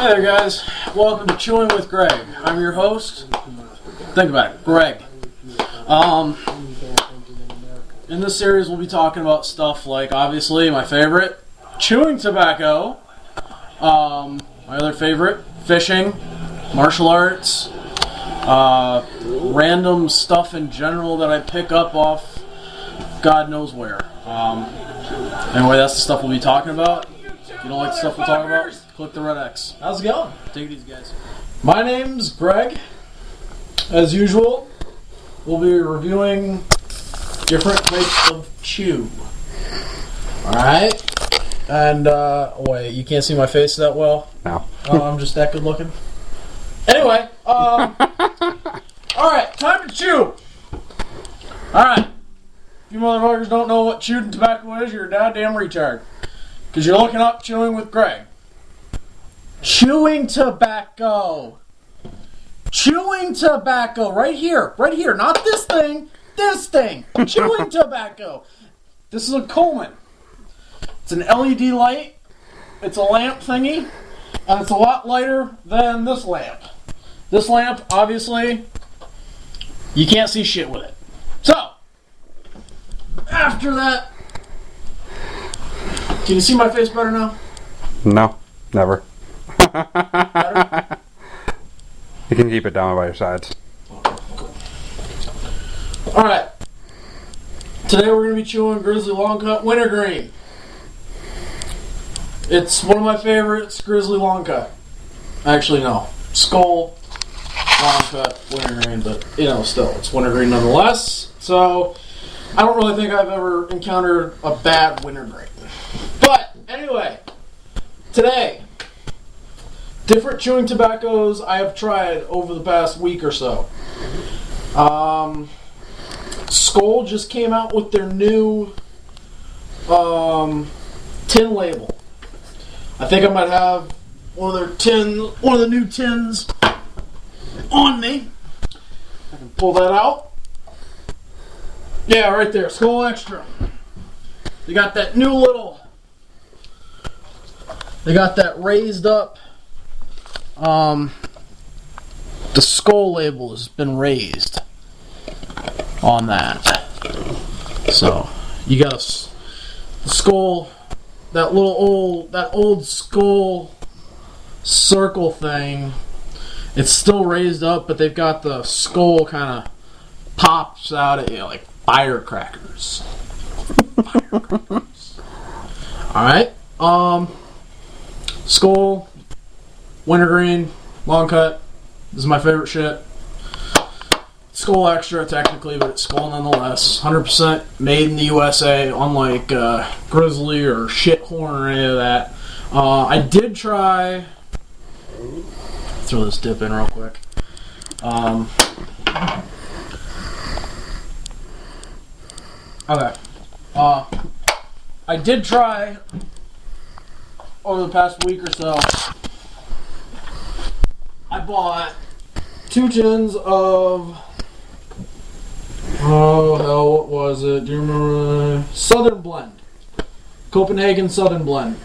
Hey there guys, welcome to Chewing with Greg. I'm your host. Think about it, Greg. In this series we'll be talking about stuff like, obviously, my favorite, chewing tobacco, my other favorite, fishing, martial arts, random stuff in general that I pick up off God knows where. Anyway, that's the stuff we'll be talking about. If you don't like the stuff we'll talk about, click the red X. How's it going? Take it easy, guys. My name's Greg. As usual, we'll be reviewing different types of chew. Alright? And, wait, you can't see my face that well? No. I'm just that good looking. Anyway, alright, time to chew. Alright. If you motherfuckers don't know what chewing tobacco is, you're a goddamn retard. Because you're looking up Chewing with Greg. Chewing tobacco. Chewing tobacco. Right here. Right here. Not this thing. This thing. Chewing tobacco. This is a Coleman. It's an LED light. It's a lamp thingy. And it's a lot lighter than this lamp. This lamp, obviously, you can't see shit with it. So, after that, can you see my face better now? No, never. Better? You can keep it down by your sides. Alright. Today we're going to be chewing Grizzly Long Cut Wintergreen. It's one of my favorites, Grizzly Long Cut. Actually, no. Skull Long Cut Wintergreen, but, you know, still, it's wintergreen nonetheless. So, I don't really think I've ever encountered a bad wintergreen. But, anyway, today, different chewing tobaccos I have tried over the past week or so. Skoal just came out with their new tin label. I think I might have one of the new tins on me. I can pull that out. Yeah, right there, Skoal Extra. They got that new little, they got that raised up, the Skoal label has been raised on that. So, you got a Skoal, that old Skoal circle thing. It's still raised up, but they've got the Skoal kind of pops out at you like firecrackers. Alright. Skoal, wintergreen, long cut. This is my favorite shit. Skoal Extra, technically, but it's Skoal nonetheless. 100% made in the USA, unlike Grizzly or Shithorn or any of that. I did try. Throw this dip in real quick. Okay. I did try over the past week or so. I bought 2 tins of, oh hell, what was it? Do you remember? Southern Blend. Copenhagen Southern Blend.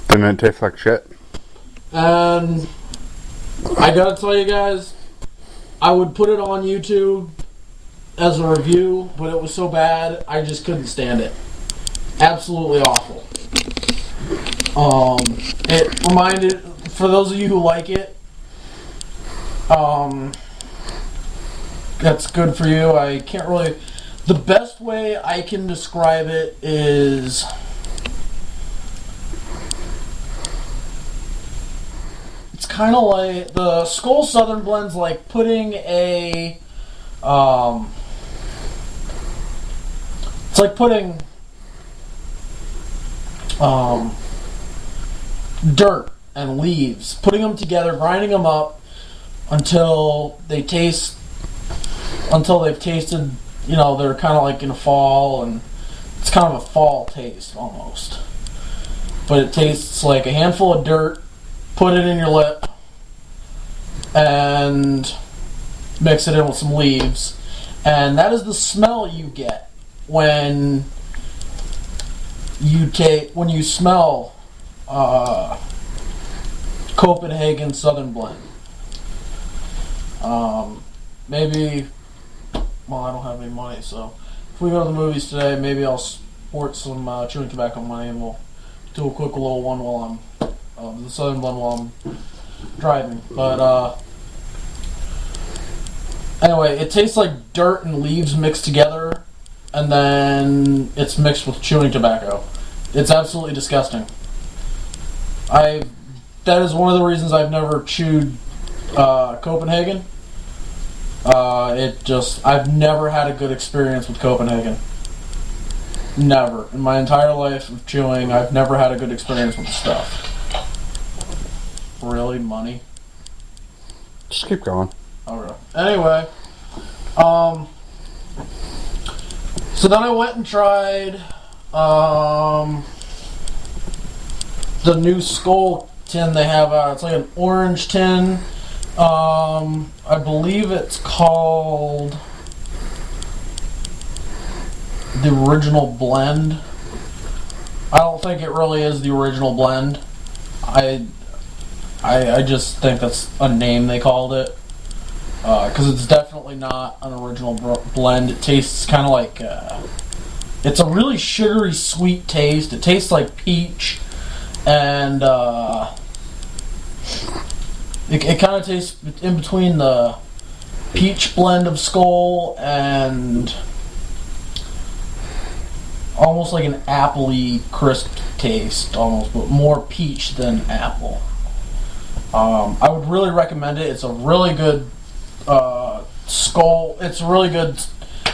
Didn't it taste like shit? And I gotta tell you guys, I would put it on YouTube as a review, but it was so bad, I just couldn't stand it. Absolutely awful. It reminded, for those of you who like it, that's good for you. I can't really, the best way I can describe it is, it's kind of like, the Skoal Southern Blend's like putting a, it's like putting dirt and leaves, putting them together, grinding them up until they've tasted, you know, they're kind of like in fall, and it's kind of a fall taste almost. But it tastes like a handful of dirt, put it in your lip, and mix it in with some leaves, and that is the smell you get when you smell Copenhagen Southern Blend. Maybe, well, I don't have any money, so if we go to the movies today, maybe I'll sport some chewing tobacco money and we'll do a quick little one while I'm, the Southern Blend while I'm driving. But, anyway, it tastes like dirt and leaves mixed together, and then it's mixed with chewing tobacco. It's absolutely disgusting. That is one of the reasons I've never chewed Copenhagen. I've never had a good experience with Copenhagen. Never. In my entire life of chewing, I've never had a good experience with the stuff. Really? Money? Just keep going. Okay. Anyway, so then I went and tried the new Skull tin they have out. It's like an orange tin. I believe it's called the Original Blend. I don't think it really is the Original Blend. I just think that's a name they called it. Because it's definitely not an original blend. It tastes kind of like it's a really sugary sweet taste. It tastes like peach, and it kind of tastes in between the peach blend of Skull and almost like an appley crisp taste, almost, but more peach than apple. I would really recommend it. It's a really good Skull. It's really good.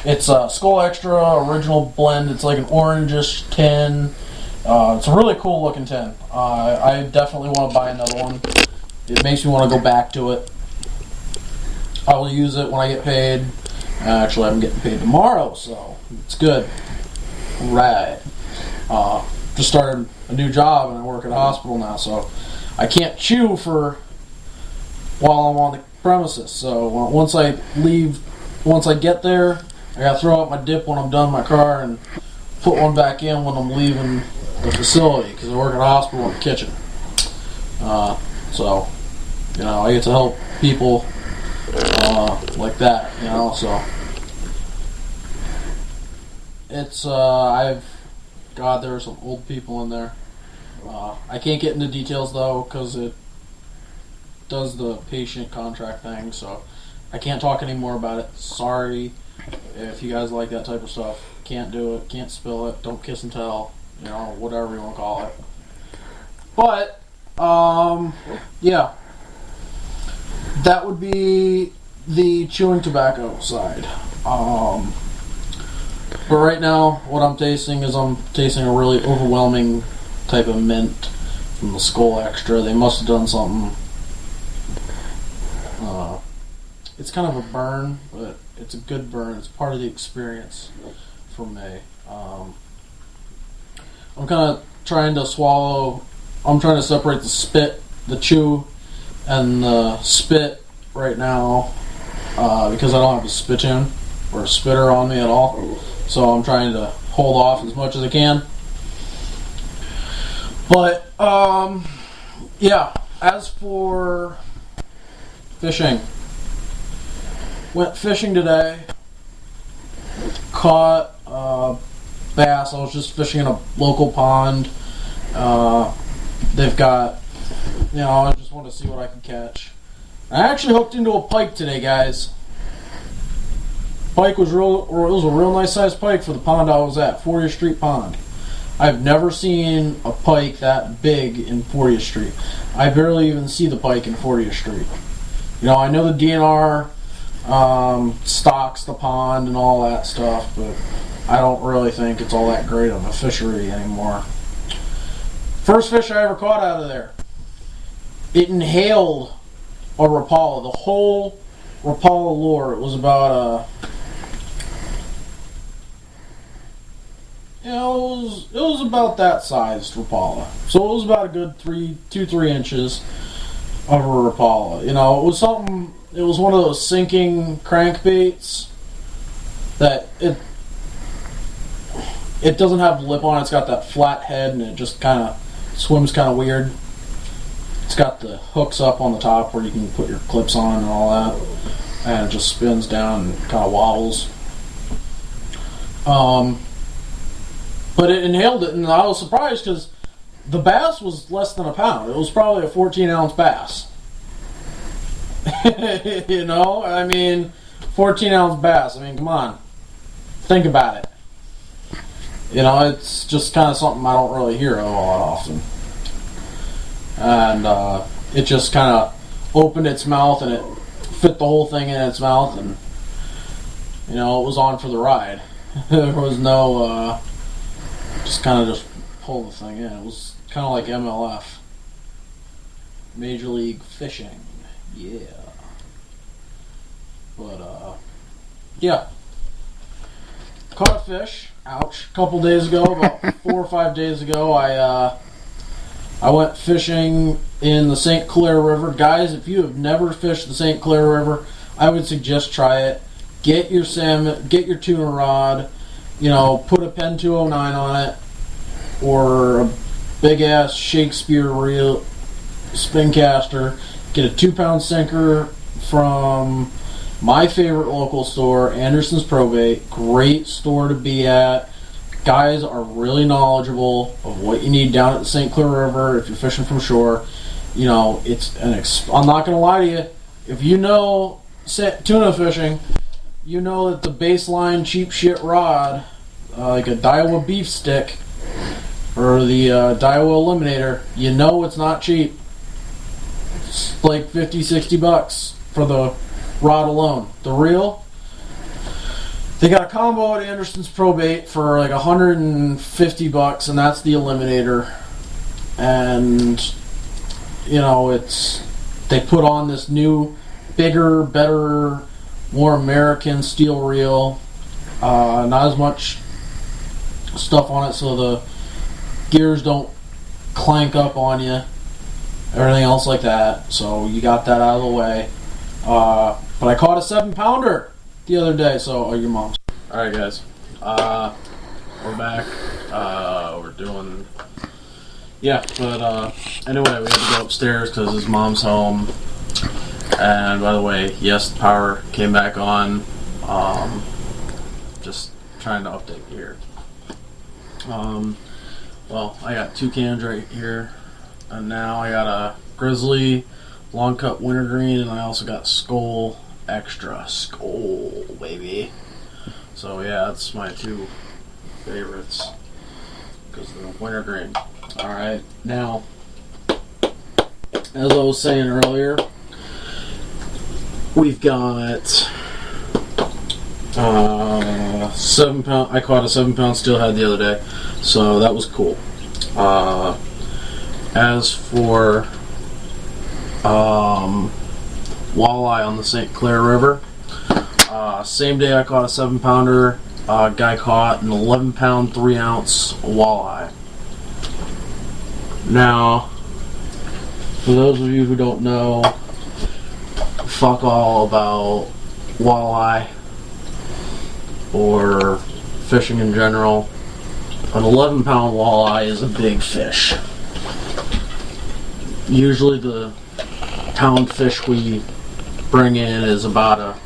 It's a Skull Extra Original Blend. It's like an orangish tin. It's a really cool looking tin. I definitely want to buy another one. It makes me want to go back to it. I will use it when I get paid. Actually, I'm getting paid tomorrow, so it's good. Right. Just started a new job and I work at a hospital now, so I can't chew while I'm on the premises. So once I get there, I gotta throw out my dip when I'm done in my car and put one back in when I'm leaving the facility because I work at a hospital in the kitchen. So, I get to help people like that, so it's, there are some old people in there. I can't get into details though because it does the patient contract thing, so I can't talk anymore about it. Sorry if you guys like that type of stuff. Can't do it, can't spill it, don't kiss and tell, whatever you want to call it. But, yeah. That would be the chewing tobacco side. But right now, what I'm tasting is a really overwhelming type of mint from the Skull Extra. They must have done something. It's kind of a burn, but it's a good burn. It's part of the experience for me. I'm kind of trying to separate the spit, the chew, and the spit right now because I don't have a spittoon or a spitter on me at all. So I'm trying to hold off as much as I can. But, yeah, as for fishing, went fishing today, caught bass. I was just fishing in a local pond. They've got, I just wanted to see what I could catch. I actually hooked into a pike today, guys. Pike was it was a real nice sized pike for the pond I was at, 40th Street Pond. I've never seen a pike that big in 40th Street. I barely even see the pike in 40th Street. I know the DNR stocks the pond and all that stuff, but I don't really think it's all that great of a fishery anymore. First fish I ever caught out of there. It inhaled a Rapala. The whole Rapala lure. It was about it was about that sized Rapala. So it was about a good 3 inches of a Rapala. It was something. It was one of those sinking crankbaits that it doesn't have lip on it. It's got that flat head and it just kind of swims kind of weird. It's got the hooks up on the top where you can put your clips on and all that, and it just spins down and kind of wobbles. But it inhaled it, and I was surprised because the bass was less than a pound. It was probably a 14-ounce bass. You know, I mean, 14-ounce bass. I mean, come on, think about it. You know, it's just kind of something I don't really hear a lot often. And it just kind of opened its mouth, and it fit the whole thing in its mouth, and you know, it was on for the ride. There was no just kind of just pull the thing in. It was kind of like MLF, Major League Fishing. Yeah. But yeah, caught a fish. Ouch! A couple days ago, about 4 or 5 days ago, I went fishing in the St. Clair River. Guys, if you have never fished the St. Clair River, I would suggest try it. Get your salmon, get your tuna rod, you know, put a Pen 209 on it, or a big ass Shakespeare reel spin caster. Get a 2-pound sinker from my favorite local store, Anderson's Probate. Great store to be at. Guys are really knowledgeable of what you need down at the St. Clair River if you're fishing from shore. You know, it's I'm not going to lie to you. If you know tuna fishing, you know that the baseline cheap shit rod, like a Daiwa beef stick or the Daiwa Eliminator, you know it's not cheap. It's like $50-$60 for the rod alone. The reel, they got a combo at Anderson's Probate for like $150, and that's the Eliminator. And you know, they put on this new, bigger, better, more American steel reel. Not as much stuff on it, so the gears don't clank up on you. Everything else like that. So you got that out of the way. But I caught a 7-pounder the other day. So, your mom's. All right, guys. We're back. We're doing. Yeah, but anyway, we had to go upstairs because his mom's home. And by the way, yes, the power came back on. Just trying to update you here. Well, I got 2 cans right here, and now I got a Grizzly long cut wintergreen, and I also got Skull Extra. Skull, baby. So yeah, that's my 2 favorites because of the wintergreen. All right, now, as I was saying earlier, we've got 7-pound. I caught a 7-pound steelhead the other day, so that was cool. As for walleye on the St. Clair River, same day I caught a 7-pounder. Guy caught an 11-pound 3-ounce walleye. Now, for those of you who don't know, fuck all about walleye or fishing in general. An 11-pound walleye is a big fish. Usually the pound fish we bring in is about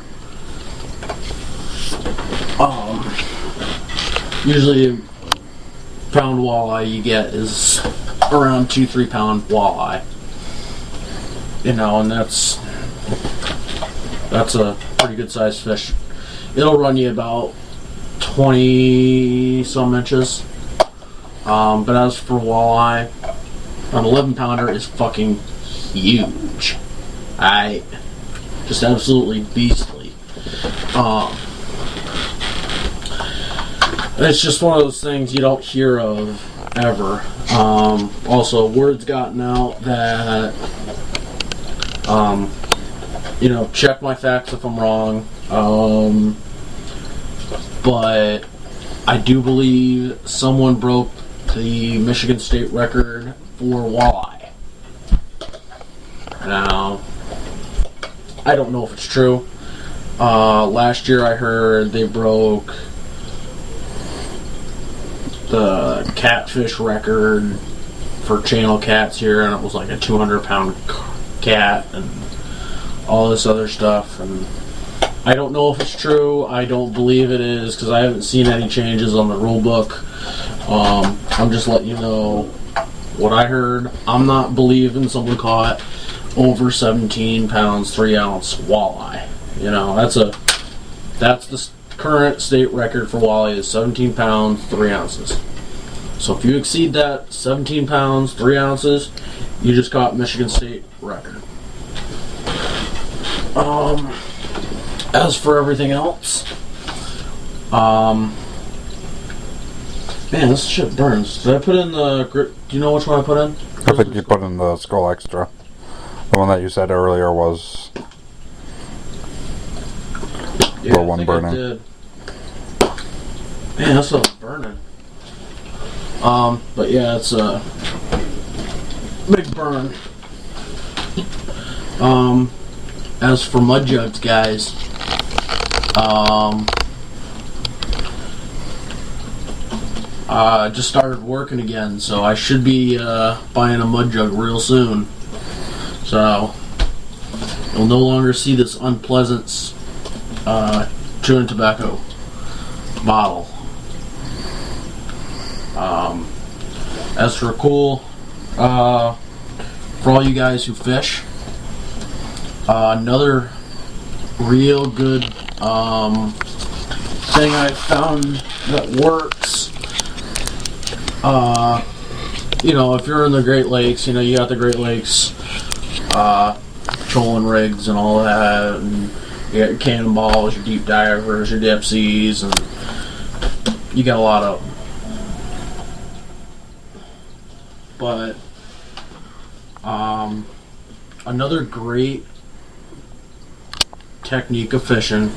usually a pound walleye you get is around 2-3 pound walleye. You know, and that's a pretty good sized fish. It'll run you about 20 some inches. But as for walleye, an 11-pounder is fucking huge. Just absolutely beastly. It's just one of those things you don't hear of ever. Also, word's gotten out that, you know, check my facts if I'm wrong. But I do believe someone broke the Michigan State record for walleye. Now, I don't know if it's true. Last year I heard they broke the catfish record for channel cats here, and it was like a 200-pound cat and all this other stuff. And I don't know if it's true. I don't believe it is because I haven't seen any changes on the rule book. I'm just letting you know what I heard. I'm not believing someone caught over 17 pounds 3 ounce walleye. You know, that's the current state record for walleye is 17 pounds 3 ounces. So if you exceed that 17 pounds 3 ounces, you just caught Michigan State record. As for everything else, man, this shit burns. Did I put in the do you know which one I put in? I think you put in the Skull Extra. The one that you said earlier was the one burning. Man, that's not burning. But yeah, it's a big burn. As for mud jugs, guys, I just started working again, so I should be buying a mud jug real soon. So you'll no longer see this unpleasant chewing tobacco bottle. As for cool, for all you guys who fish, another real good thing I found that works. You know, if you're in the Great Lakes, you know, you got the Great Lakes trolling rigs and all that, and you got your cannonballs, your deep divers, your dipsies, and you got a lot of them. But another great technique of fishing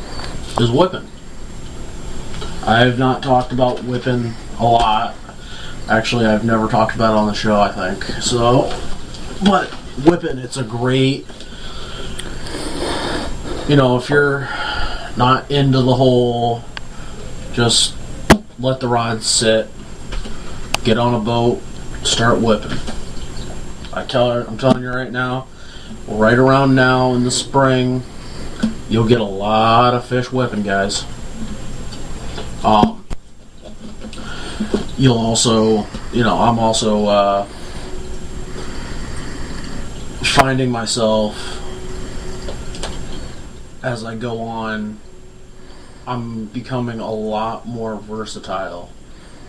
is whipping. I have not talked about whipping a lot. Actually, I've never talked about it on the show, I think. So, but whipping, it's a great, you know, if you're not into the whole, just let the rod sit, get on a boat, start whipping. I'm telling you right now, right around now in the spring, you'll get a lot of fish whipping, guys. You'll also, you know, I'm also finding myself as I go on, I'm becoming a lot more versatile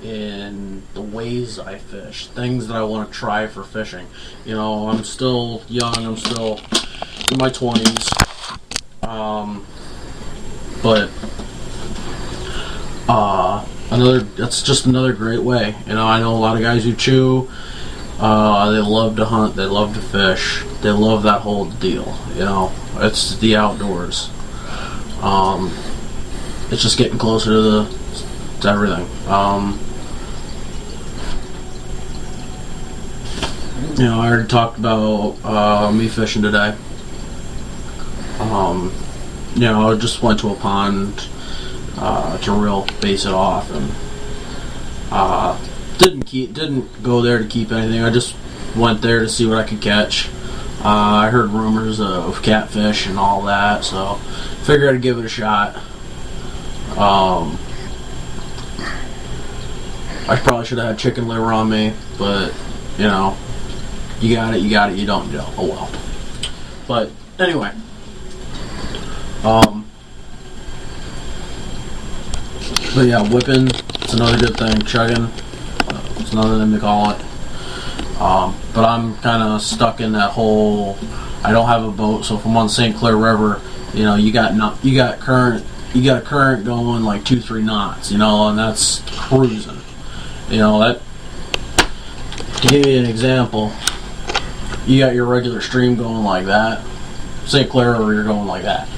in the ways I fish, things that I want to try for fishing. You know, I'm still young, I'm still in my 20s, but that's just another great way. You know, I know a lot of guys who chew, they love to hunt, they love to fish, they love that whole deal. You know, it's the outdoors. It's just getting closer to everything. You know, I already talked about me fishing today. You know, I just went to a pond to real base it off, and didn't go there to keep anything. I just went there to see what I could catch. I heard rumors of catfish and all that, so figured I'd give it a shot. I probably should have had chicken liver on me, but you know, you got it, you don't, oh well. But anyway, but yeah, whipping, it's another good thing. Chugging, it's another thing to call it. But I'm kind of stuck in that whole, I don't have a boat, so if I'm on St. Clair River, you know, you got a current going like 2-3 knots, you know, and that's cruising. You know, that, to give you an example, you got your regular stream going like that, St. Clair River, you're going like that.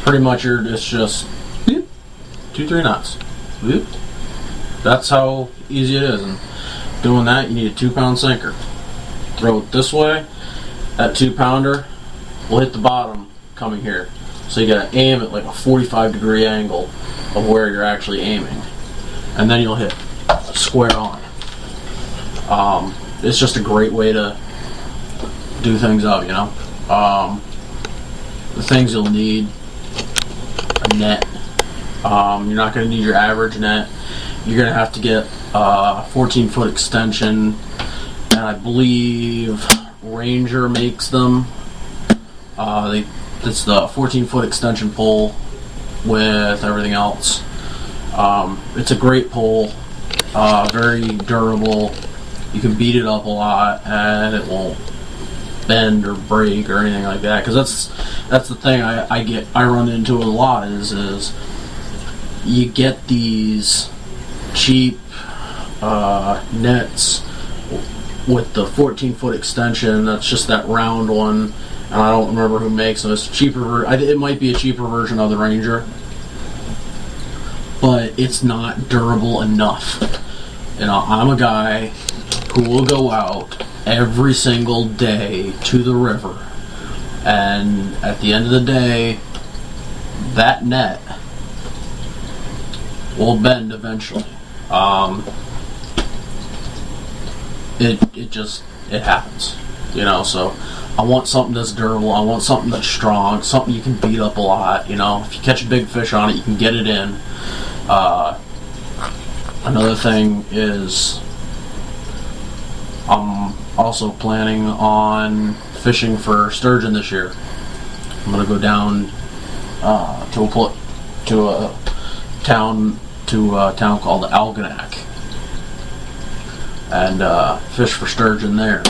Pretty much it's just 2-3 knots. Whoop. That's how easy it is. And doing that, you need a 2-pound sinker. Throw it this way, that 2-pounder will hit the bottom coming here. So you gotta aim at like a 45-degree angle of where you're actually aiming. And then you'll hit square on. it's just a great way to do things up, you know. The things you'll need: a net. You're not going to need your average net. You're going to have to get a 14-foot extension, and I believe Ranger makes them. It's the 14-foot extension pole with everything else. It's a great pole, very durable. You can beat it up a lot, and it won't bend or break or anything like that. Because that's the thing I run into a lot is you get these cheap nets with the 14-foot extension. That's just that round one, and I don't remember who makes them. It's cheaper. It might be a cheaper version of the Ranger, but it's not durable enough. You know, I'm a guy who will go out every single day to the river, and at the end of the day, that net will bend eventually. It happens, you know. So I want something that's durable. I want something that's strong, something you can beat up a lot. You know, if you catch a big fish on it, you can get it in. Another thing is, I'm also planning on fishing for sturgeon this year. I'm gonna go down to a town called Algonac and fish for sturgeon there.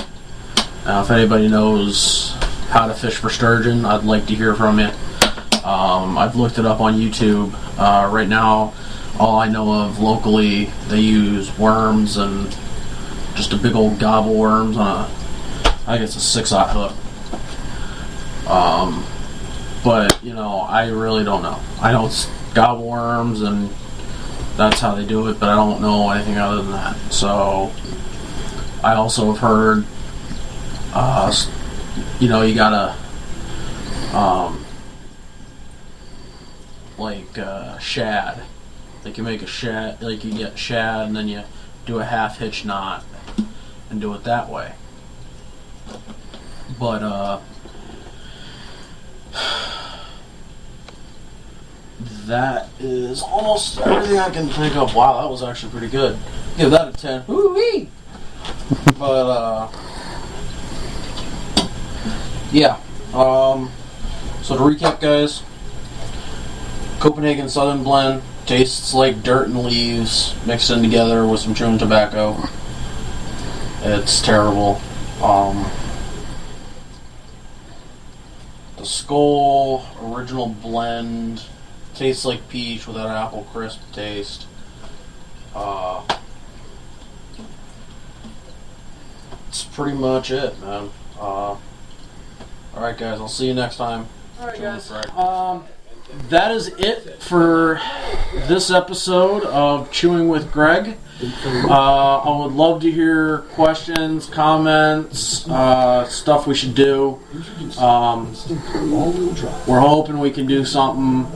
Now, if anybody knows how to fish for sturgeon, I'd like to hear from you. I've looked it up on YouTube. Right now, all I know of locally, they use worms and just a big old gobble worms on I think it's a 6/0 hook. But, you know, I really don't know. I know it's gobble worms and that's how they do it, but I don't know anything other than that. So, I also have heard, you know, you gotta, shad. Like you make a shad, like you get shad and then you do a half hitch knot and do it that way. But, that is almost everything I can think of. Wow, that was actually pretty good. Give that a 10. Woo-wee! But, yeah. So to recap, guys, Copenhagen Southern Blend tastes like dirt and leaves mixed in together with some chewing tobacco. It's terrible. The Skull Original Blend tastes like peach with that apple crisp taste. It's pretty much it, man. Alright, guys, I'll see you next time. Alright, guys. That is it for this episode of Chewing with Greg. I would love to hear questions, comments, stuff we should do. We're hoping we can do something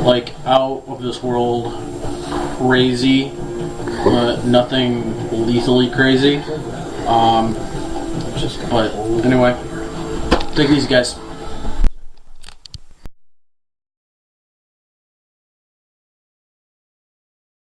like out of this world crazy, but nothing lethally crazy. But anyway, take it easy, guys.